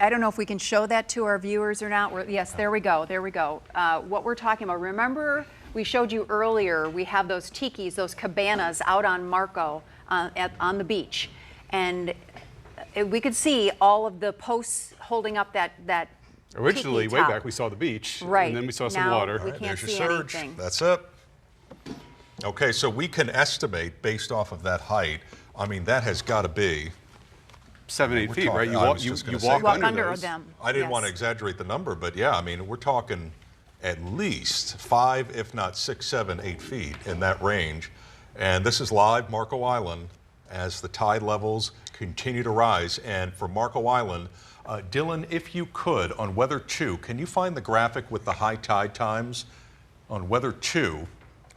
I don't know if we can show that to our viewers or not. Yes, there we go. There we go. What we're talking about, remember we showed you earlier, we have those tikis, those cabanas out on Marco on the beach. And we could see all of the posts holding up that originally, tiki way top. back, we saw the beach. Right. And then we saw some Now water. we can't there's your see surge. anything. That's it. Okay, so we can estimate based off of that height. I mean, that has got to be 7, 8 feet, right? I was just gonna say, walk Walk under under those. them. I didn't Yes. want to exaggerate the number, but yeah, I mean, we're talking at least 5, if not 6, 7, 8 feet in that range. And this is live Marco Island as the tide levels continue to rise. And for Marco Island, Dylan, if you could, on Weather 2, can you find the graphic with the high tide times on Weather 2?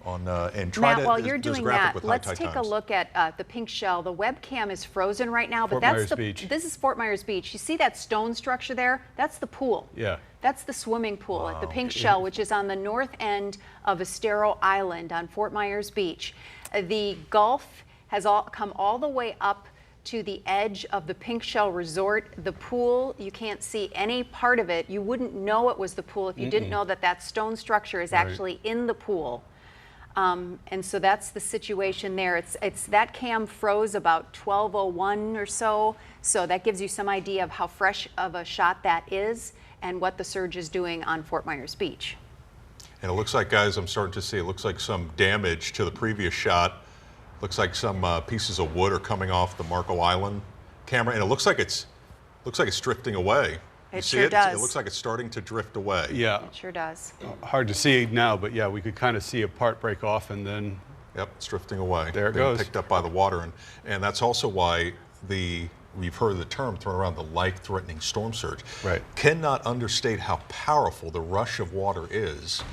And try Matt, to, while you're there's doing graphic that, with high let's tide take a times. look at the pink shell. The webcam is frozen right now, but Fort that's Myers the Beach. This is Fort Myers Beach. You see that stone structure there? That's the pool. Yeah. That's the swimming pool at the pink shell, which is on the north end of Estero Island on Fort Myers Beach. The Gulf has come all the way up to the edge of the Pink Shell Resort. The pool, you can't see any part of it. You wouldn't know it was the pool if you didn't know that that stone structure is actually in the pool. And so that's the situation there. It's that cam froze about 12:01 or so. So that gives you some idea of how fresh of a shot that is and what the surge is doing on Fort Myers Beach. And it looks like, guys, I'm starting to see, it looks like some damage to the previous shot. Looks like some pieces of wood are coming off the Marco Island camera, and it looks like it's drifting away. You It see sure it? does. It looks like it's starting to drift away. Yeah. It sure does. Hard to see now, but yeah, we could kind of see a part break off and then Yep, it's drifting away. There it Being goes. picked up by the water, and that's also why we've heard the term thrown around, the life-threatening storm surge. Right. Cannot understate how powerful the rush of water is,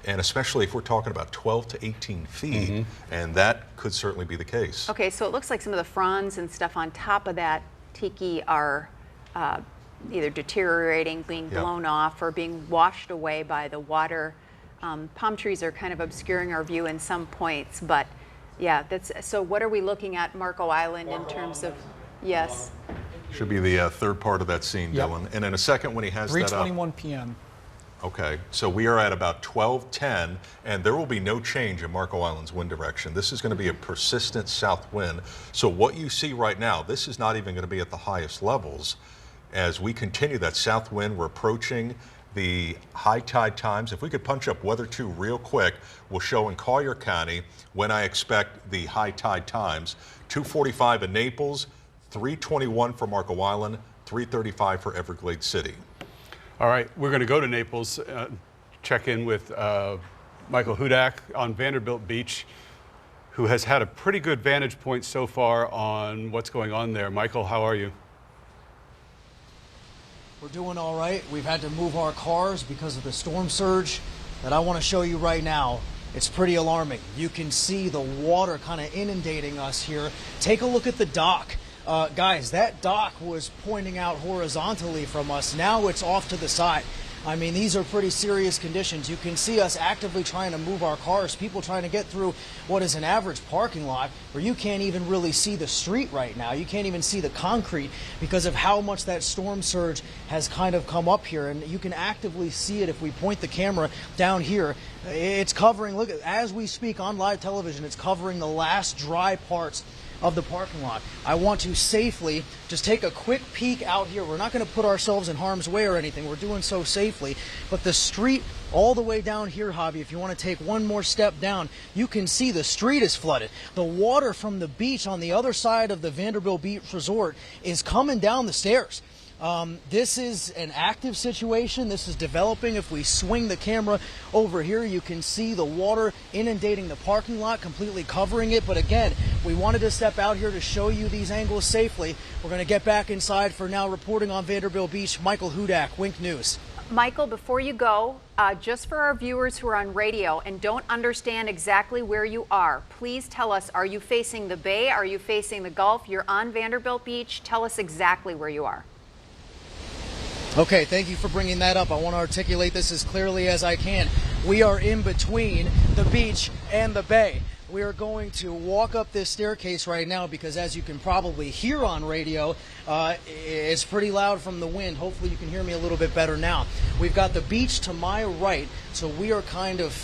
and especially if we're talking about 12 to 18 feet, and that could certainly be the case. Okay, so it looks like some of the fronds and stuff on top of that tiki are either deteriorating, being blown off, or being washed away by the water. Palm trees are kind of obscuring our view in some points, but yeah, so what are we looking at Marco Island in terms of, yes? Should be the third part of that scene, Yep. Dylan. And in a second when he has that up. 3:21 p.m. Okay, so we are at about 12:10, and there will be no change in Marco Island's wind direction. This is going to be a persistent south wind. So what you see right now, this is not even going to be at the highest levels. As we continue that south wind, we're approaching the high tide times. If we could punch up Weather 2 real quick, we'll show in Collier County when I expect the high tide times. 2:45 in Naples, 3:21 for Marco Island, 3:35 for Everglades City. All right, we're going to go to Naples, check in with Michael Hudak on Vanderbilt Beach, who has had a pretty good vantage point so far on what's going on there. Michael, how are you? We're doing all right. We've had to move our cars because of the storm surge that I want to show you right now. It's pretty alarming. You can see the water kind of inundating us here. Take a look at the dock. Guys, that dock was pointing out horizontally from us. Now it's off to the side. I mean, these are pretty serious conditions. You can see us actively trying to move our cars, people trying to get through what is an average parking lot where you can't even really see the street right now. You can't even see the concrete because of how much that storm surge has kind of come up here. And you can actively see it if we point the camera down here. It's covering, look, as we speak on live television, it's covering the last dry parts of the parking lot. I want to safely just take a quick peek out here. We're not going to put ourselves in harm's way or anything. We're doing so safely. But the street all the way down here, Javi, if you want to take one more step down, you can see the street is flooded. The water from the beach on the other side of the Vanderbilt Beach Resort is coming down the stairs. This is an active situation. This is developing. If we swing the camera over here, you can see the water inundating the parking lot, completely covering it. But again, we wanted to step out here to show you these angles safely. We're going to get back inside. For now, reporting on Vanderbilt Beach, Michael Hudak, Wink News. Michael, before you go, just for our viewers who are on radio and don't understand exactly where you are, please tell us, are you facing the bay? Are you facing the Gulf? You're on Vanderbilt Beach. Tell us exactly where you are. Okay, thank you for bringing that up. I want to articulate this as clearly as I can. We are in between the beach and the bay. We are going to walk up this staircase right now because, as you can probably hear on radio, it's pretty loud from the wind. Hopefully you can hear me a little bit better now. We've got the beach to my right, so we are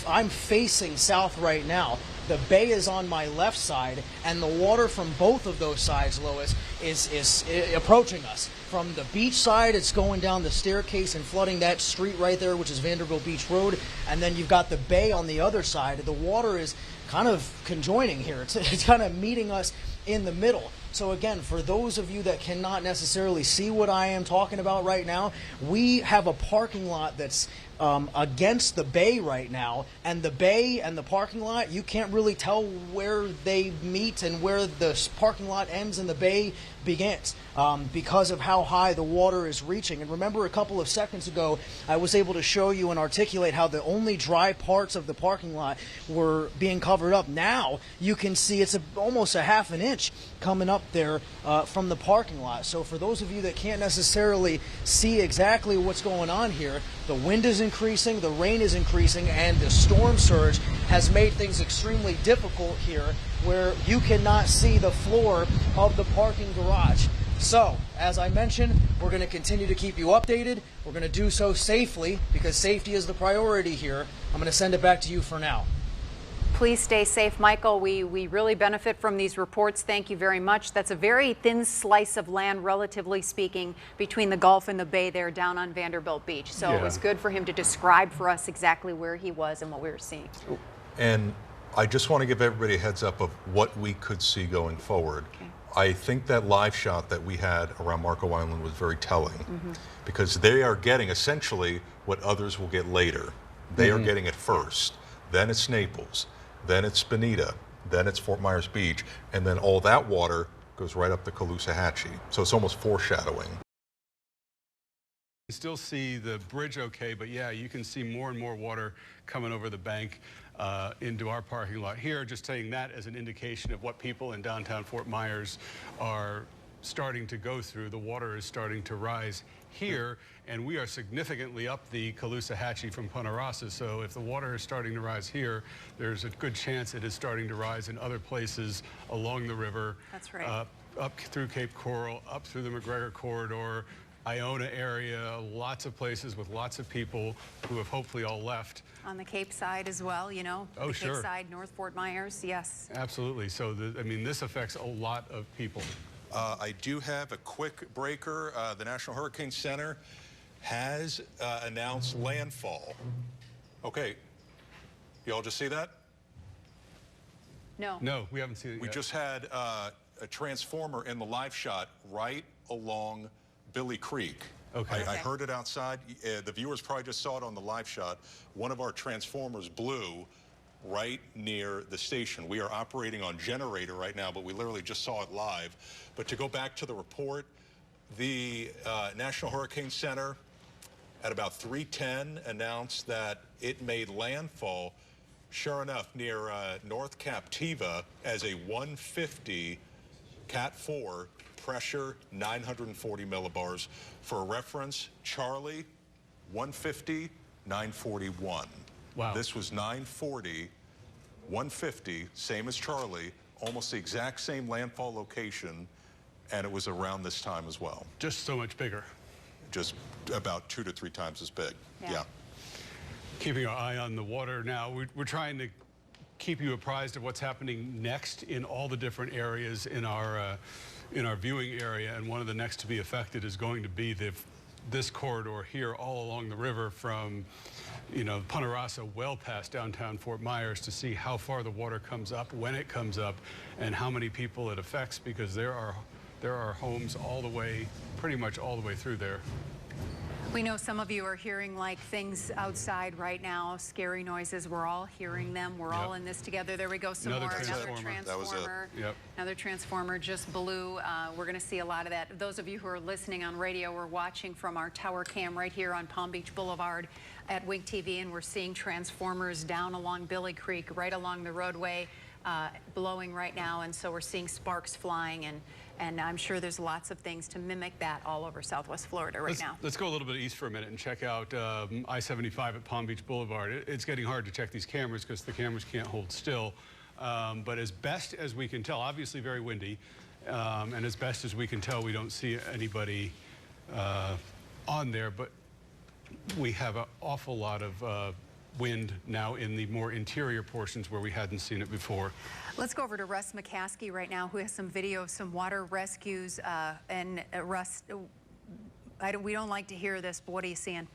I'm facing south right now. The bay is on my left side, and the water from both of those sides, Lois, is approaching us. From the beach side, it's going down the staircase and flooding that street right there, which is Vanderbilt Beach Road. And then you've got the bay on the other side. The water is kind of conjoining here. It's kind of meeting us in the middle. So again, for those of you that cannot necessarily see what I am talking about right now, we have a parking lot that's against the bay right now, and the bay and the parking lot, you can't really tell where they meet and where the parking lot ends and the bay begins because of how high the water is reaching. And remember, a couple of seconds ago, I was able to show you and articulate how the only dry parts of the parking lot were being covered up. Now you can see it's almost a half an inch coming up there from the parking lot. So for those of you that can't necessarily see exactly what's going on here, the wind is increasing, the rain is increasing, and the storm surge has made things extremely difficult here, where you cannot see the floor of the parking garage. So, as I mentioned, we're going to continue to keep you updated. We're going to do so safely because safety is the priority here. I'm going to send it back to you for now. Please stay safe, Michael. We really benefit from these reports. Thank you very much. That's a very thin slice of land, relatively speaking, between the Gulf and the bay there down on Vanderbilt Beach. So Yeah. It was good for him to describe for us exactly where he was and what we were seeing. And I just want to give everybody a heads up of what we could see going forward. Okay. I think that live shot that we had around Marco Island was very telling because they are getting essentially what others will get later. They are getting it first, then it's Naples, then it's Bonita, then it's Fort Myers Beach, and then all that water goes right up the Caloosahatchee. So it's almost foreshadowing. You still see the bridge okay, but yeah, you can see more and more water coming over the bank into our parking lot here. Just taking that as an indication of what people in downtown Fort Myers are starting to go through. The water is starting to rise here, and we are significantly up the Caloosahatchee from Punta Rasa. So if the water is starting to rise here, there's a good chance it is starting to rise in other places along the river. That's right. Up through Cape Coral, up through the McGregor Corridor, Iona area, lots of places with lots of people who have hopefully all left. On the Cape side as well, you know, Oh, the sure. Cape side, North Fort Myers, yes. Absolutely. So, I mean, this affects a lot of people. I do have a quick breaker. The National Hurricane Center has announced landfall. Okay, y'all just see that? No. No, we haven't seen it We yet. just had a transformer in the live shot right along Billy Creek. Okay. I heard it outside. The viewers probably just saw it on the live shot. One of our transformers blew right near the station. We are operating on generator right now, but we literally just saw it live. But to go back to the report, the National Hurricane Center at about 3:10 announced that it made landfall, sure enough, near North Captiva as a 150 Cat 4, pressure 940 millibars. For reference, Charlie, 150, 941. Wow. This was 940, 150, same as Charlie, almost the exact same landfall location, and it was around this time as well. Just so much bigger. Just about 2 to 3 times as big. Yeah. Keeping our eye on the water now. We're trying to keep you apprised of what's happening next in all the different areas in our viewing area, and one of the next to be affected is going to be this corridor here all along the river from, you know, Punta Rasa well past downtown Fort Myers, to see how far the water comes up, when it comes up, and how many people it affects, because there are homes all the way, pretty much all the way through there. We know some of you are hearing like things outside right now, scary noises. We're all hearing them. We're all in this together. There we go, some Another more. transformer. That was it. Yep. Another transformer just blew. We're going to see a lot of that. Those of you who are listening on radio, we're watching from our tower cam right here on Palm Beach Boulevard at Wink TV, and we're seeing transformers down along Billy Creek, right along the roadway, blowing right now. And so we're seeing sparks flying, and I'm sure there's lots of things to mimic that all over Southwest Florida right now. Let's go a little bit east for a minute and check out I-75 at Palm Beach Boulevard. It's getting hard to check these cameras because the cameras can't hold still. But as best as we can tell, obviously very windy, and as best as we can tell, we don't see anybody on there, but we have an awful lot of wind now in the more interior portions where we hadn't seen it before. Let's go over to Russ McCaskey right now, who has some video of some water rescues. Russ, we don't like to hear this, but what are you seeing?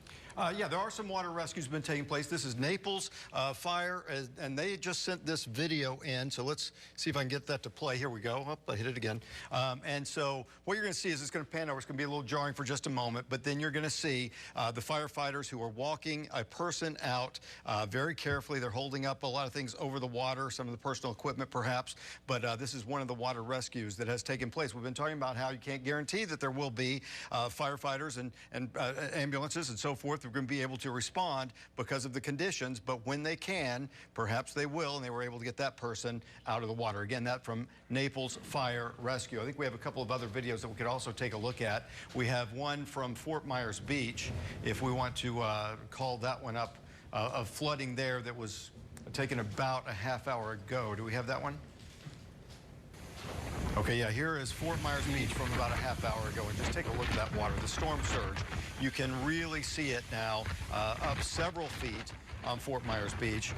Yeah, there are some water rescues been taking place. This is Naples Fire, and they just sent this video in. So let's see if I can get that to play. Here we go. Oh, I hit it again. And so what you're going to see is it's going to pan over. It's going to be a little jarring for just a moment, but then you're going to see the firefighters who are walking a person out very carefully. They're holding up a lot of things over the water, some of the personal equipment perhaps, but this is one of the water rescues that has taken place. We've been talking about how you can't guarantee that there will be firefighters and ambulances and so forth. We're going to be able to respond because of the conditions, but when they can, perhaps they will, and they were able to get that person out of the water. Again, that from Naples Fire Rescue. I think we have a couple of other videos that we could also take a look at. We have one from Fort Myers Beach, if we want to call that one up, of flooding there that was taken about a half hour ago. Do we have that one? Okay, yeah, here is Fort Myers Beach from about a half hour ago, and just take a look at that water, the storm surge. You can really see it now up several feet on Fort Myers Beach,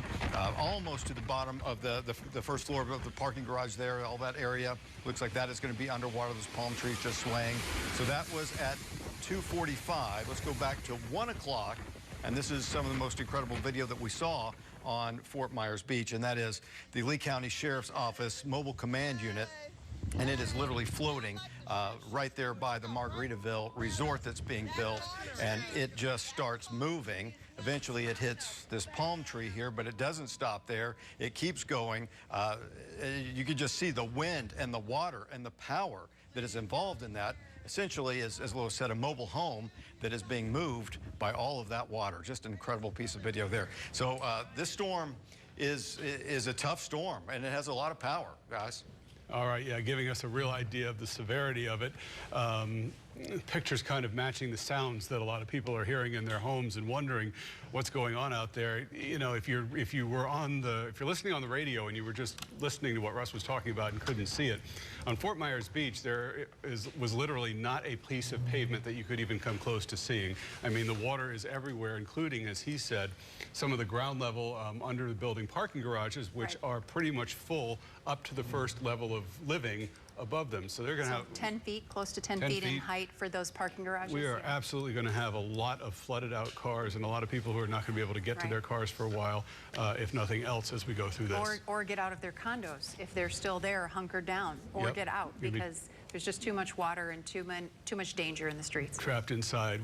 almost to the bottom of the first floor of the parking garage there, all that area. Looks like that is going to be underwater, those palm trees just swaying. So that was at 2:45. Let's go back to 1 o'clock. And this is some of the most incredible video that we saw on Fort Myers Beach, and that is the Lee County Sheriff's Office Mobile Command Unit. And it is literally floating right there by the Margaritaville resort that's being built, and it just starts moving. Eventually it hits this palm tree here, but it doesn't stop there. It keeps going. You can just see the wind and the water and the power that is involved in that. Essentially, as Lois said, a mobile home that is being moved by all of that water. Just an incredible piece of video there. So this storm is a tough storm, and it has a lot of power, guys. All right, yeah, giving us a real idea of the severity of it. Pictures kind of matching the sounds that a lot of people are hearing in their homes and wondering what's going on out there. You know, if you're listening on the radio and you were just listening to what Russ was talking about and couldn't see it, on Fort Myers Beach there was literally not a piece of pavement that you could even come close to seeing. I mean, the water is everywhere, including, as he said, some of the ground level under the building parking garages, which are pretty much full up to the first level of living above them. So they're going to have 10 feet, close to 10 feet in height for those parking garages. We are absolutely going to have a lot of flooded out cars and a lot of people who are not going to be able to get to their cars for a while, if nothing else, as we go through this. Or get out of their condos if they're still there, hunkered down, or get out because there's just too much water and too much danger in the streets. Trapped inside.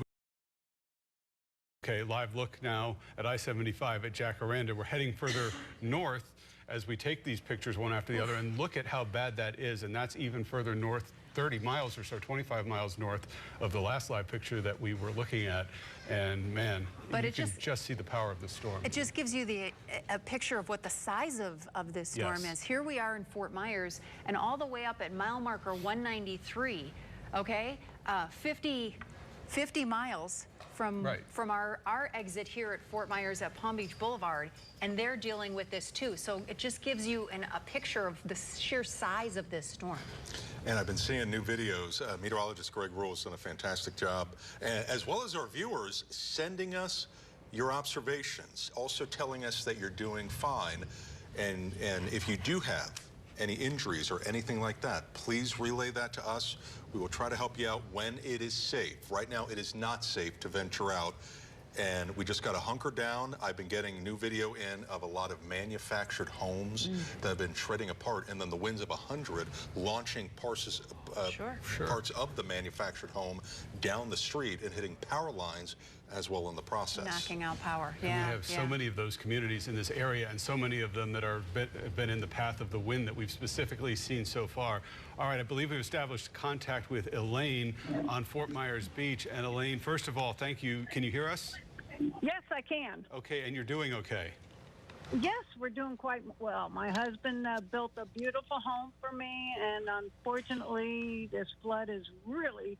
Okay, live look now at I-75 at Jacaranda. We're heading further north as we take these pictures one after the other, and look at how bad that is. And that's even further north, 30 miles or so, 25 miles north of the last live picture that we were looking at. And man, you can just see the power of the storm. It just gives you a picture of what the size of this storm is. Here we are in Fort Myers, and all the way up at mile marker 193, okay, 50 miles from our exit here at Fort Myers at Palm Beach Boulevard, and they're dealing with this too. So it just gives you a picture of the sheer size of this storm. And I've been seeing new videos. Meteorologist Greg Rule has done a fantastic job, as well as our viewers sending us your observations, also telling us that you're doing fine. And if you do have any injuries or anything like that, please relay that to us. We will try to help you out when it is safe. Right now, it is not safe to venture out, and we just got to hunker down. I've been getting new video in of a lot of manufactured homes that have been shredding apart, and then the winds of 100 launching parts of the manufactured home down the street and hitting power lines as well in the process. Knocking out power. And we have so many of those communities in this area, and so many of them that are been in the path of the wind that we've specifically seen so far. All right, I believe we've established contact with Elaine on Fort Myers Beach. And Elaine, first of all, thank you. Can you hear us? Yes, I can. Okay, and you're doing okay? Yes, we're doing quite well. My husband built a beautiful home for me, and unfortunately, this flood is really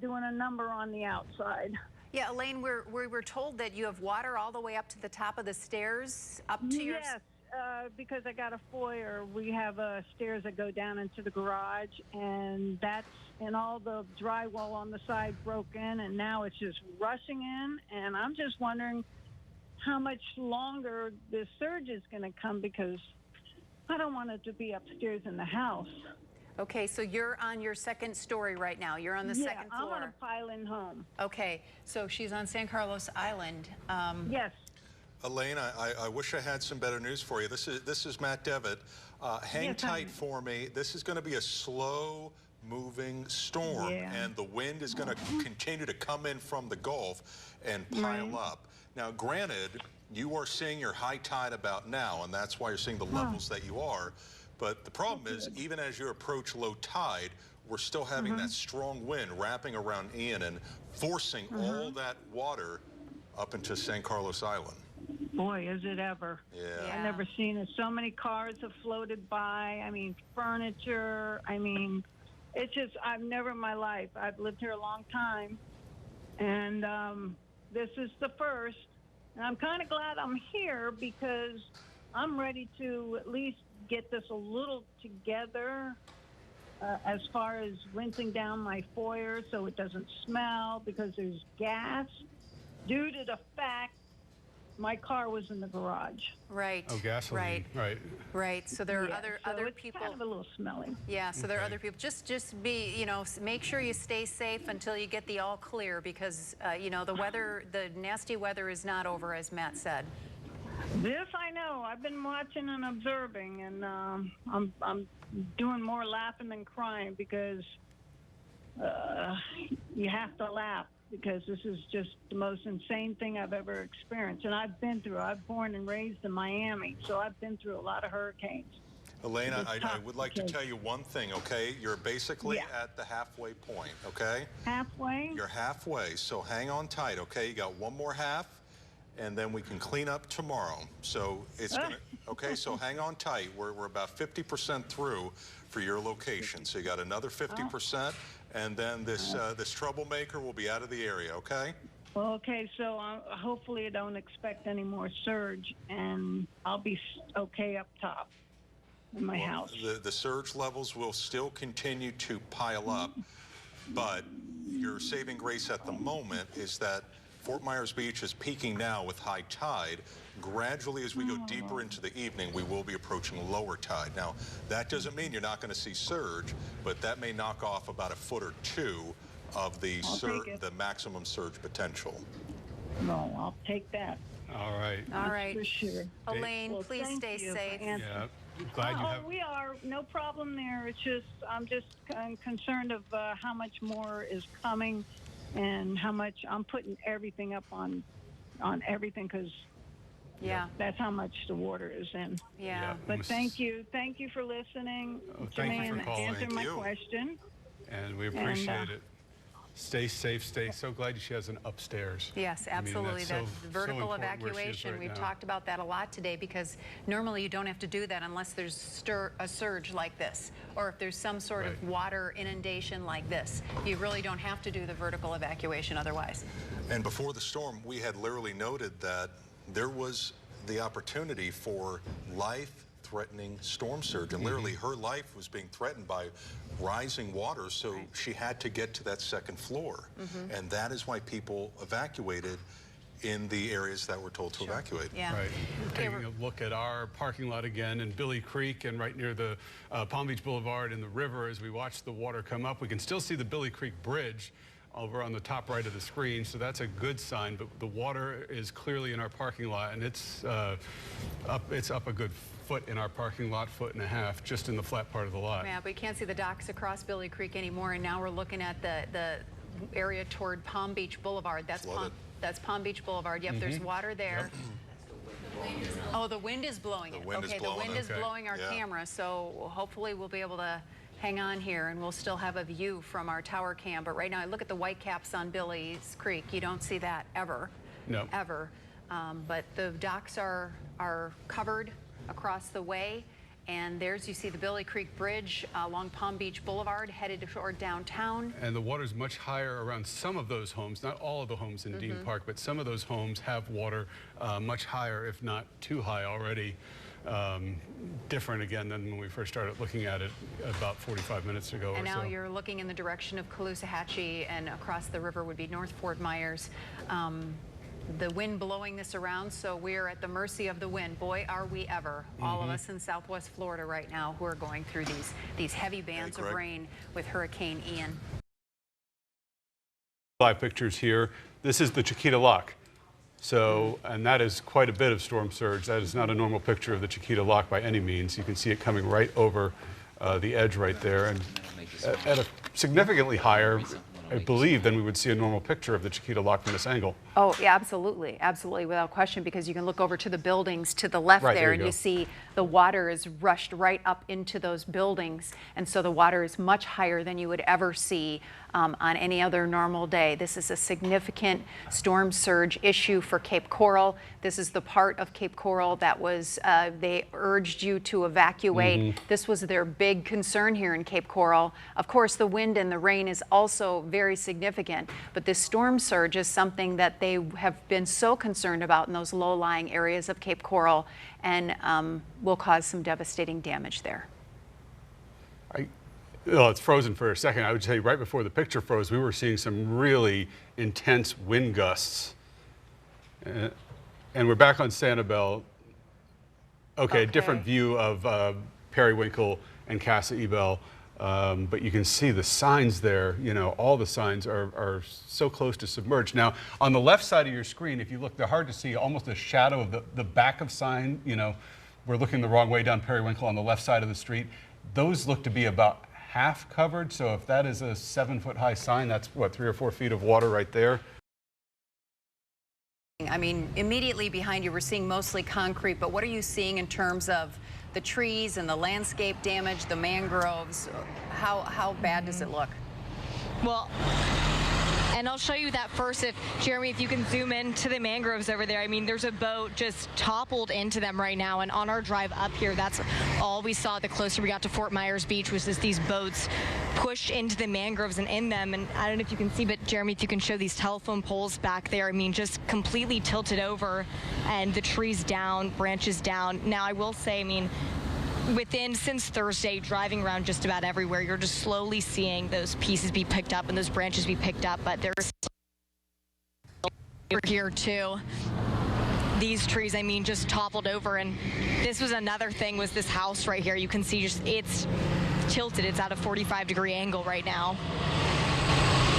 doing a number on the outside. Yeah, Elaine, we were told that you have water all the way up to the top of the stairs, up to your... Yes, because I got a foyer. We have stairs that go down into the garage, and all the drywall on the side broke in, and now it's just rushing in. And I'm just wondering how much longer this surge is going to come, because I don't want it to be upstairs in the house. Okay, so you're on your second story right now. You're on the second floor. I'm on a pile-in home. Okay, so she's on San Carlos Island. Yes. Elaine, I wish I had some better news for you. This is Matt Devitt. Hang tight for me. This is going to be a slow-moving storm, and the wind is going to continue to come in from the Gulf and pile up. Now, granted, you are seeing your high tide about now, and that's why you're seeing the levels that you are. But the problem is, even as you approach low tide, we're still having that strong wind wrapping around Ian and forcing all that water up into San Carlos Island. Boy, is it ever. Yeah. I've never seen it. So many cars have floated by. I mean, furniture. I mean, it's just, I've never in my life. I've lived here a long time. And this is the first. And I'm kind of glad I'm here, because I'm ready to at least get this a little together as far as rinsing down my foyer so it doesn't smell, because there's gas due to the fact my car was in the garage. Right. Oh, gasoline. Right. So there are other it's people. Kind of a little smelly. Yeah. So there are other people. Just be, make sure you stay safe until you get the all clear, because the nasty weather is not over, as Matt said. This I know. I've been watching and observing, and I'm doing more laughing than crying, because you have to laugh, because this is just the most insane thing I've ever experienced. And I've been through. I'm born and raised in Miami, so I've been through a lot of hurricanes. Elaine, I would like to tell you one thing, okay? You're basically at the halfway point, okay? Halfway? You're halfway, so hang on tight, okay? You got one more half, and then we can clean up tomorrow. So it's gonna, okay, so hang on tight. We're about 50% through for your location. So you got another 50%, and then this troublemaker will be out of the area, okay? Well, okay, so hopefully I don't expect any more surge, and I'll be okay up top in my house. The surge levels will still continue to pile up, but your saving grace at the moment is that Fort Myers Beach is peaking now with high tide. Gradually, as we go deeper into the evening, we will be approaching lower tide. Now, that doesn't mean you're not going to see surge, but that may knock off about a foot or two of the maximum surge potential. No, I'll take that. All right. All right. For sure. Elaine, Well, please thank stay you for safe. answering. Glad you have. We are. No problem there. It's just, I'm concerned of how much more is coming, and how much I'm putting everything up on everything, because that's how much the water is in. Yeah. But thank you for listening to me Thank you for and calling. answering my question. And we appreciate it. Stay safe. So glad she has an upstairs. Yes, absolutely. I mean, That's vertical evacuation. We've talked about that a lot today, because normally you don't have to do that unless there's a surge like this, or if there's some sort of water inundation like this. You really don't have to do the vertical evacuation otherwise. And before the storm, we had literally noted that there was the opportunity for life-threatening storm surge, and literally her life was being threatened by rising water, so she had to get to that second floor. And that is why people evacuated in the areas that were told to evacuate. Right. Taking a look at our parking lot again in Billy Creek, and right near the Palm Beach Boulevard and the river. As we watch the water come up, we can still see the Billy Creek Bridge over on the top right of the screen, so that's a good sign. But the water is clearly in our parking lot, and it's up a good foot in our parking lot, 1.5 feet, just in the flat part of the lot. Yeah, but you can't see the docks across Billy Creek anymore, and now we're looking at the area toward Palm Beach Boulevard. That's Palm Beach Boulevard. Yep, there's water there. Oh, the wind is blowing it. Okay, the wind is blowing our camera, so hopefully we'll be able to hang on here, and we'll still have a view from our tower cam. But right now, look at the white caps on Billy's Creek. You don't see that ever, ever. But the docks are covered across the way, and there's, you see the Billy Creek Bridge along Palm Beach Boulevard headed toward downtown. And the water's much higher around some of those homes, not all of the homes in Dean Park, but some of those homes have water much higher, if not too high already. different again than when we first started looking at it about 45 minutes ago And or now so. you're looking in the direction of Caloosahatchee, and across the river would be North Fort Myers. The wind blowing this around, so we're at the mercy of the wind. Boy, are we ever. All of us in Southwest Florida right now who are going through these heavy bands of Greg. rain with Hurricane Ian. Live pictures here. This is the Chiquita Lock. So, and that is quite a bit of storm surge. That is not a normal picture of the Chiquita Lock by any means. You can see it coming right over the edge right there, and at a significantly higher, I believe, than we would see a normal picture of the Chiquita Lock from this angle. Oh, yeah, absolutely, absolutely, without question, because you can look over to the buildings to the left Right, there, there and you you go. see the water is rushed right up into those buildings, and so the water is much higher than you would ever see on any other normal day. This is a significant storm surge issue for Cape Coral. This is the part of Cape Coral that was, they urged you to evacuate. This was their big concern here in Cape Coral. Of course, the wind and the rain is also very significant, but this storm surge is something that they have been so concerned about in those low-lying areas of Cape Coral, and will cause some devastating damage there. Well, it's frozen for a second. I would tell you right before the picture froze, we were seeing some really intense wind gusts. And we're back on Sanibel. Okay, different view of Periwinkle and Casa Ebel. But you can see the signs there, you know, all the signs are so close to submerged. Now, on the left side of your screen, if you look, they're hard to see, almost a shadow of the back of sign, you know, we're looking the wrong way down Periwinkle on the left side of the street. Those look to be about half covered, so if that is a 7-foot high sign, that's what, 3 or 4 feet of water right there. I mean, immediately behind you, we're seeing mostly concrete, but what are you seeing in terms of the trees and the landscape damage, the mangroves? How bad does it look? Well, and I'll show you that first. If Jeremy, if you can zoom in to the mangroves over there. I mean, there's a boat just toppled into them right now. And on our drive up here, that's all we saw the closer we got to Fort Myers Beach, was just these boats pushed into the mangroves and in them. And I don't know if you can see, but Jeremy, if you can show these telephone poles back there, I mean, just completely tilted over, and the trees down, branches down. Now, I will say, I mean, since Thursday, driving around just about everywhere, you're just slowly seeing those pieces be picked up and those branches be picked up, but there's here too. These trees, I mean, just toppled over, and this was another thing, was this house right here. You can see just, it's tilted. It's at a 45-degree angle right now.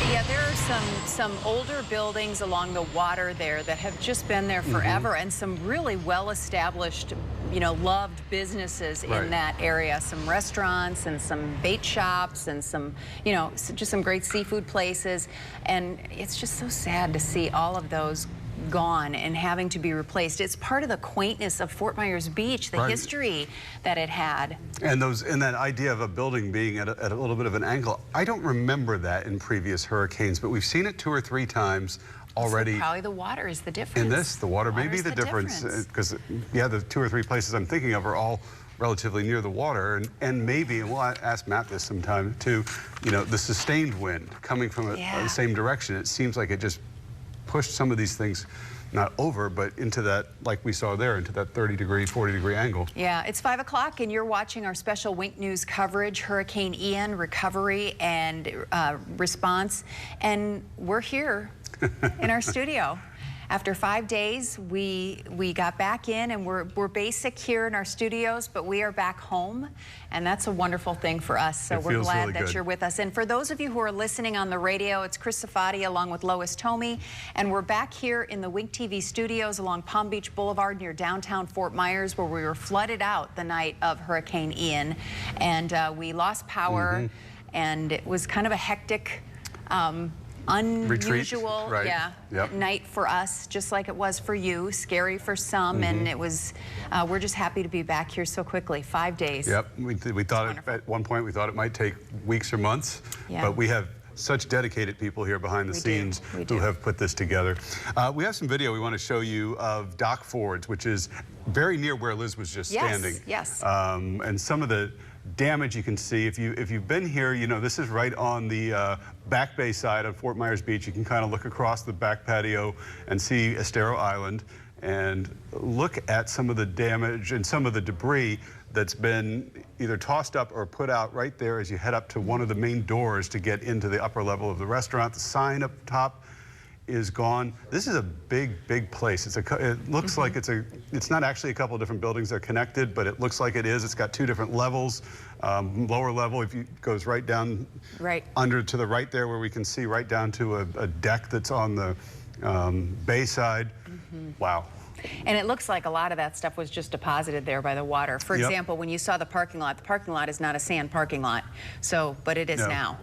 Yeah, there are some older buildings along the water there that have just been there forever, and some really well-established, you know, loved businesses in that area. Some restaurants and some bait shops and some, you know, just some great seafood places. And it's just so sad to see all of those gone and having to be replaced. It's part of the quaintness of Fort Myers Beach, the history that it had. And that idea of a building being at a little bit of an angle, I don't remember that in previous hurricanes, but we've seen it 2 or 3 times already. So probably the water is the difference. In this, the water may be the difference, because yeah, the 2 or 3 places I'm thinking of are all relatively near the water, and maybe, and we'll ask Matt this sometime too, you know, the sustained wind coming from the same direction, it seems like it just pushed some of these things not over, but into that, like we saw there, into that 30-degree, 40-degree angle. Yeah, it's 5 o'clock, and you're watching our special Wink News coverage, Hurricane Ian recovery and response, and we're here in our studio. After 5 days, we got back in, and we're basic here in our studios, but we are back home, and that's a wonderful thing for us. So we're glad that you're with us. And for those of you who are listening on the radio, it's Chris Safadi along with Lois Tomey, and we're back here in the Wink TV studios along Palm Beach Boulevard near downtown Fort Myers, where we were flooded out the night of Hurricane Ian, and we lost power, and it was kind of a hectic, unusual night for us, just like it was for you. Scary for some, and it was, we're just happy to be back here so quickly. 5 days. Yep, we thought at one point we thought it might take weeks or months, but we have such dedicated people here behind the scenes who have put this together. We have some video we want to show you of Dock Fords, which is very near where Liz was just standing. Yes. And some of the damage you can see. If you've been here, you know, this is right on the back bay side of Fort Myers Beach. You can kind of look across the back patio and see Estero Island. and look at some of the damage and some of the debris that's been either tossed up or put out right there as you head up to one of the main doors to get into the upper level of the restaurant. The sign up top is gone. This is a big, big place. It looks like it's not actually a couple of different buildings. They're connected, but it looks like it is. It's got 2 different levels. Lower level, if you goes right down under to the right there, where we can see right down to a deck that's on the bay side. Wow. And it looks like a lot of that stuff was just deposited there by the water. For example, when you saw the parking lot is not a sand parking lot, but it is now.